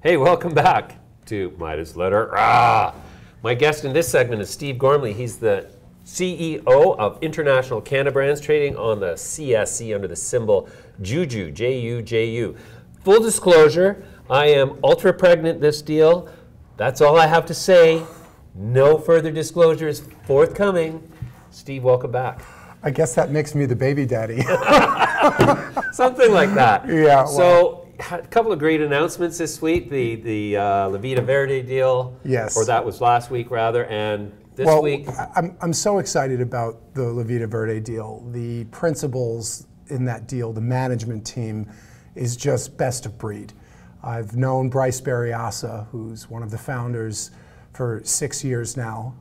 Hey, welcome back to Midas Letter. My guest in this segment is Steve Gormley. He's the CEO of International Cannabrands, trading on the CSE under the symbol JUJU, J-U-J-U. Full disclosure, I am ultra pregnant this deal. That's all I have to say. No further disclosures forthcoming. Steve, welcome back. I guess that makes me the baby daddy. Something like that. Yeah. So, a couple of great announcements this week. The Vida Verde deal. Yes. Or that was last week, rather, and this week. I'm so excited about the Vida Verde deal. The principals in that deal, the management team, is just best of breed. I've known Bryce Berryassa, who's one of the founders, for 6 years now.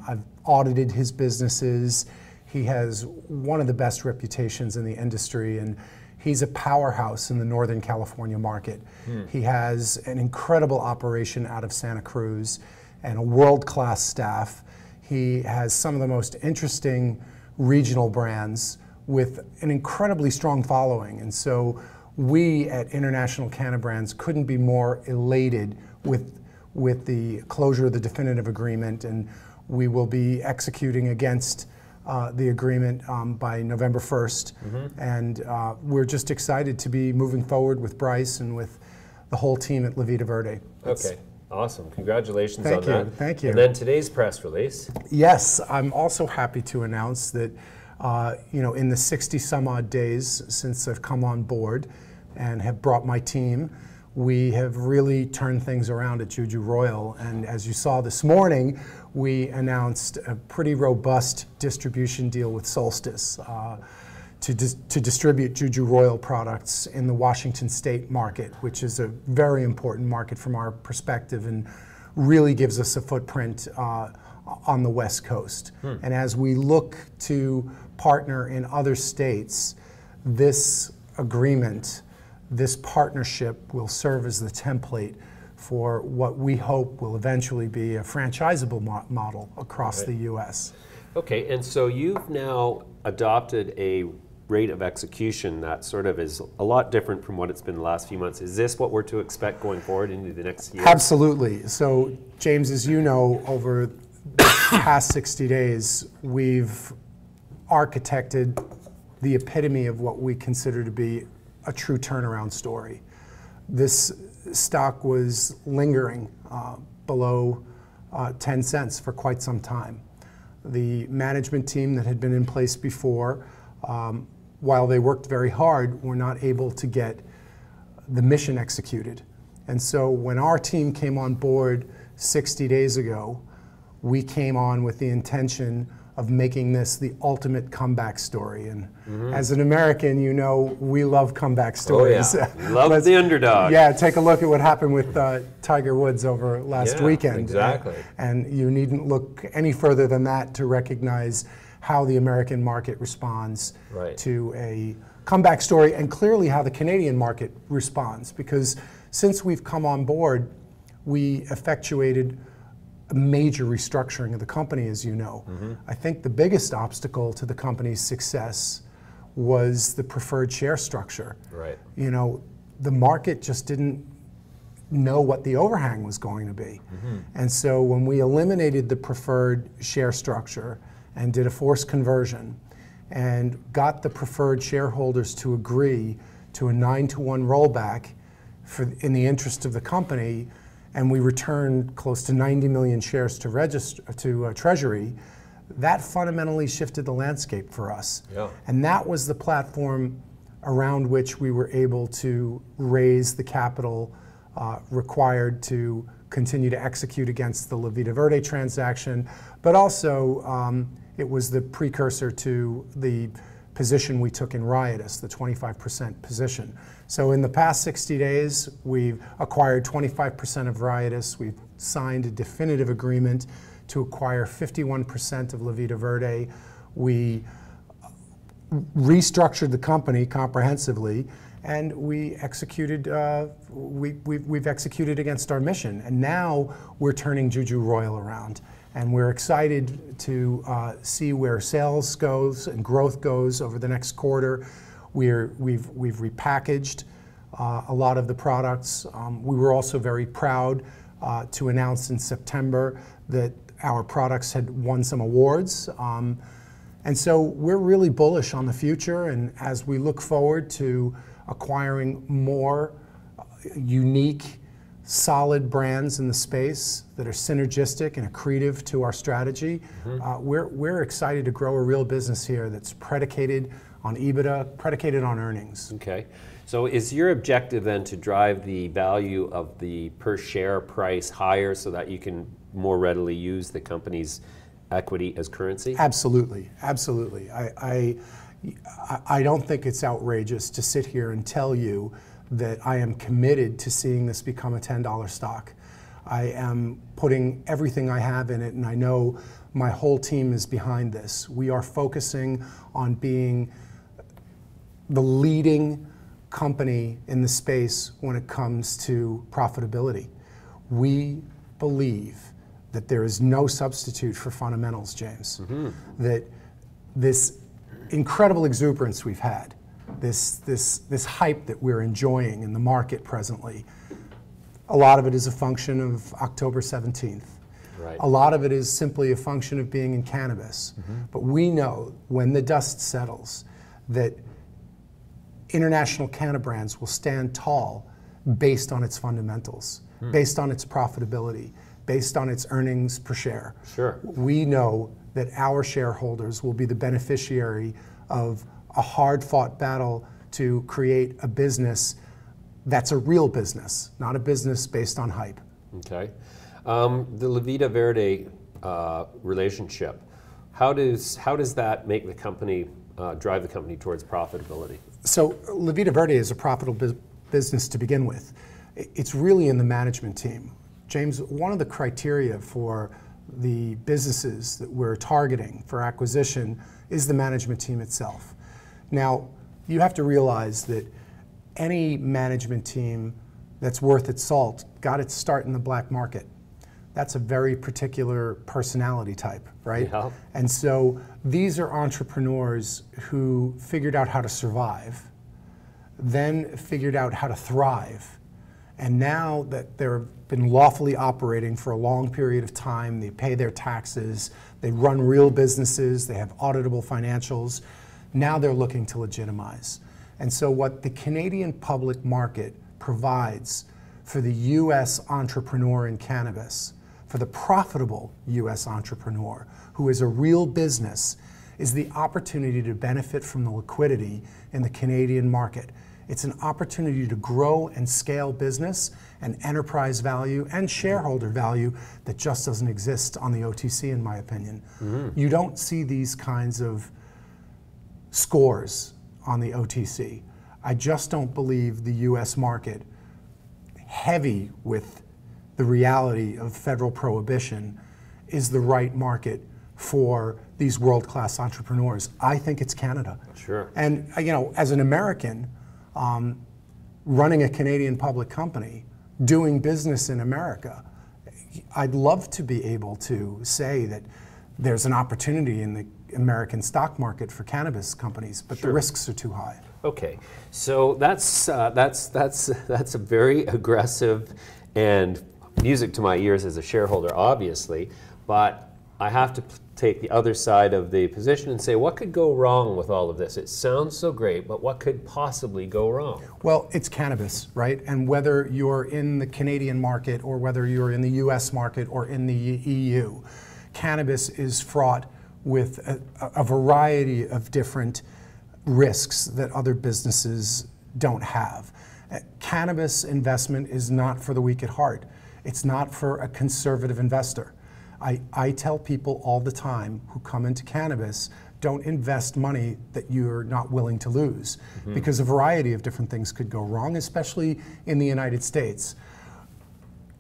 I've audited his businesses. He has one of the best reputations in the industry, and he's a powerhouse in the Northern California market. He has an incredible operation out of Santa Cruz and a world-class staff. He has some of the most interesting regional brands with an incredibly strong following. And so we at International Cannabrands couldn't be more elated with the closure of the definitive agreement, and we will be executing against the agreement by November 1st. And we're just excited to be moving forward with Bryce and with the whole team at Vida Verde. Okay, awesome. Congratulations on that. Thank you. And then today's press release. Yes, I'm also happy to announce that in the 60 some odd days since I've come on board and have brought my team, we have really turned things around at JUJU Royal. And as you saw this morning, we announced a pretty robust distribution deal with Solstice to distribute JUJU Royal products in the Washington State market, which is a very important market from our perspective and really gives us a footprint on the West Coast. And as we look to partner in other states, this agreement, this partnership will serve as the template for what we hope will eventually be a franchisable model across the U.S. Okay, and so you've now adopted a rate of execution that sort of is a lot different from what it's been the last few months. Is this what we're to expect going forward into the next year? Absolutely. So, James, as you know, over the past 60 days, we've architected the epitome of what we consider to be a true turnaround story. This stock was lingering below 10 cents for quite some time. The management team that had been in place before, while they worked very hard, were not able to get the mission executed. And so when our team came on board 60 days ago, we came on with the intention of making this the ultimate comeback story. And as an American, you know, we love comeback stories. Oh yeah, love the underdog. Yeah, take a look at what happened with Tiger Woods over last weekend. Exactly. And you needn't look any further than that to recognize how the American market responds to a comeback story, and clearly how the Canadian market responds. Because since we've come on board, we effectuated a major restructuring of the company, as you know. I think the biggest obstacle to the company's success was the preferred share structure. You know, the market just didn't know what the overhang was going to be. And so when we eliminated the preferred share structure and did a forced conversion and got the preferred shareholders to agree to a 9-to-1 rollback in the interest of the company, and we returned close to 90 million shares to Treasury, that fundamentally shifted the landscape for us. And that was the platform around which we were able to raise the capital required to continue to execute against the Vida Verde transaction, but also it was the precursor to the position we took in Riotous, the 25% position. So in the past 60 days, we've acquired 25% of Riotous. We've signed a definitive agreement to acquire 51% of Vida Verde. We restructured the company comprehensively, and we executed. We've executed against our mission, and now we're turning JUJU Royal around. And we're excited to see where sales goes and growth goes over the next quarter. We've repackaged a lot of the products. We were also very proud to announce in September that our products had won some awards. And so we're really bullish on the future, and as we look forward to acquiring more unique, solid brands in the space that are synergistic and accretive to our strategy, we're excited to grow a real business here that's predicated on EBITDA, predicated on earnings. Okay. So is your objective then to drive the value of the per share price higher so that you can more readily use the company's equity as currency? Absolutely, absolutely. I don't think it's outrageous to sit here and tell you that I am committed to seeing this become a $10 stock. I am putting everything I have in it, and I know my whole team is behind this. We are focusing on being the leading company in the space when it comes to profitability. We believe that there is no substitute for fundamentals, James. That this incredible exuberance we've had, this hype that we're enjoying in the market presently, a lot of it is a function of October 17th. Right. A lot of it is simply a function of being in cannabis. But we know when the dust settles that International Cannabrands will stand tall based on its fundamentals, based on its profitability, based on its earnings per share. Sure. We know that our shareholders will be the beneficiary of a hard-fought battle to create a business that's a real business, not a business based on hype. Okay. The Vida Verde relationship, how does that make the company, drive the company towards profitability? So Vida Verde is a profitable business to begin with. It's really in the management team. James, one of the criteria for the businesses that we're targeting for acquisition is the management team itself. Now, you have to realize that any management team that's worth its salt got its start in the black market. That's a very particular personality type, right? Yeah. And so these are entrepreneurs who figured out how to survive, then figured out how to thrive. And now that they've been lawfully operating for a long period of time, they pay their taxes, they run real businesses, they have auditable financials, now they're looking to legitimize. And so what the Canadian public market provides for the US entrepreneur in cannabis, for the profitable US entrepreneur who is a real business, is the opportunity to benefit from the liquidity in the Canadian market. It's an opportunity to grow and scale business and enterprise value and shareholder value that just doesn't exist on the OTC, in my opinion. You don't see these kinds of scores on the OTC. I just don't believe the US market, heavy with the reality of federal prohibition, is the right market for these world-class entrepreneurs. I think it's Canada. Sure. And you know, as an American, running a Canadian public company, doing business in America, I'd love to be able to say that there's an opportunity in the American stock market for cannabis companies, but the risks are too high. Okay, so that's a very aggressive and music to my ears as a shareholder, obviously, but I have to take the other side of the position and say, what could go wrong with all of this? It sounds so great, but what could possibly go wrong? Well, it's cannabis, right? And whether you're in the Canadian market or whether you're in the US market or in the EU, cannabis is fraught with a variety of different risks that other businesses don't have. Cannabis investment is not for the weak at heart. It's not for a conservative investor. I tell people all the time who come into cannabis, don't invest money that you're not willing to lose, because a variety of different things could go wrong, especially in the United States.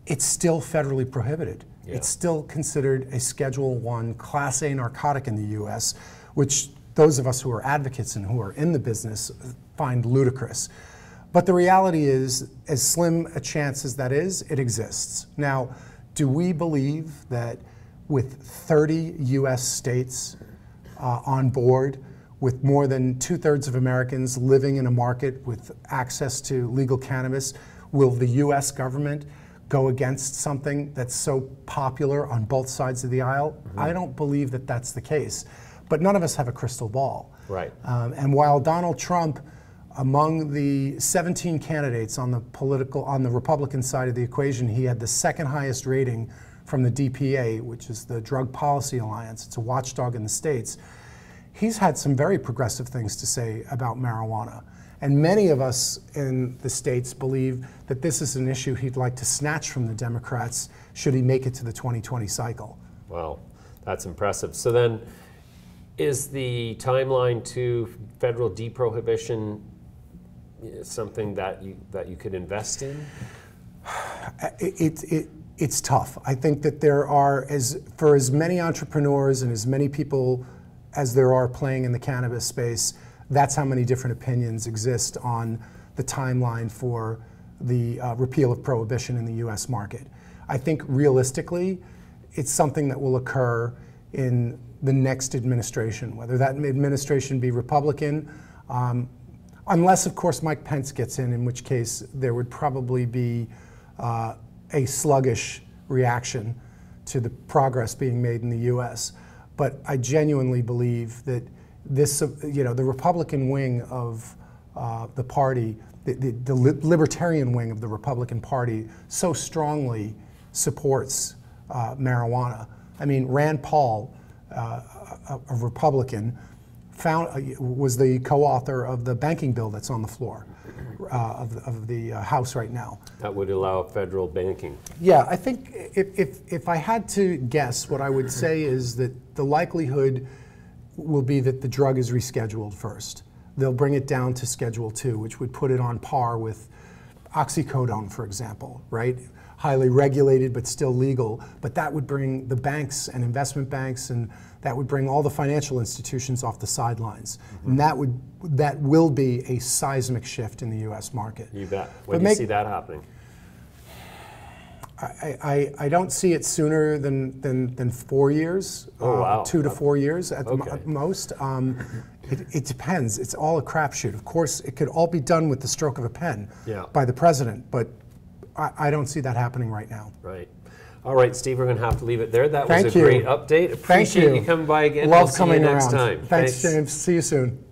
It's still federally prohibited. Yeah. It's still considered a Schedule I Class A narcotic in the US, which those of us who are advocates and who are in the business find ludicrous. But the reality is, as slim a chance as that is, it exists. Now, do we believe that with 30 US states on board with more than 2/3 of Americans living in a market with access to legal cannabis, will the US government go against something that's so popular on both sides of the aisle? I don't believe that that's the case. But none of us have a crystal ball. Right. And while Donald Trump, among the 17 candidates on the Republican side of the equation, he had the second highest rating from the DPA, which is the Drug Policy Alliance. It's a watchdog in the states. He's had some very progressive things to say about marijuana. And many of us in the states believe that this is an issue he'd like to snatch from the Democrats should he make it to the 2020 cycle. Wow, that's impressive. So then, is the timeline to federal de-prohibition something that you could invest in? It's tough. I think that there are, for as many entrepreneurs and as many people as there are playing in the cannabis space, that's how many different opinions exist on the timeline for the repeal of prohibition in the US market. I think realistically, it's something that will occur in the next administration, whether that administration be Republican, unless of course Mike Pence gets in which case there would probably be a sluggish reaction to the progress being made in the US. But I genuinely believe that this, the Republican wing of the party, the libertarian wing of the Republican Party so strongly supports marijuana. I mean, Rand Paul, a Republican, was the co-author of the banking bill that's on the floor of the House right now. That would allow federal banking. Yeah, I think if I had to guess, what I would say is that the likelihood will be that the drug is rescheduled first. They'll bring it down to Schedule 2, which would put it on par with oxycodone, for example, right? Highly regulated but still legal, but that would bring the banks and investment banks, and that would bring all the financial institutions off the sidelines. And that will be a seismic shift in the US market. You bet. When do you see that happening? I don't see it sooner than 4 years. Oh, wow. 2 to 4 years at the most. It depends. It's all a crapshoot. Of course, it could all be done with the stroke of a pen by the president, but I don't see that happening right now. Right. All right, Steve, we're going to have to leave it there. That was a great update. Appreciate you coming by again. Love we'll coming see you next around. time. Thanks, James. See you soon.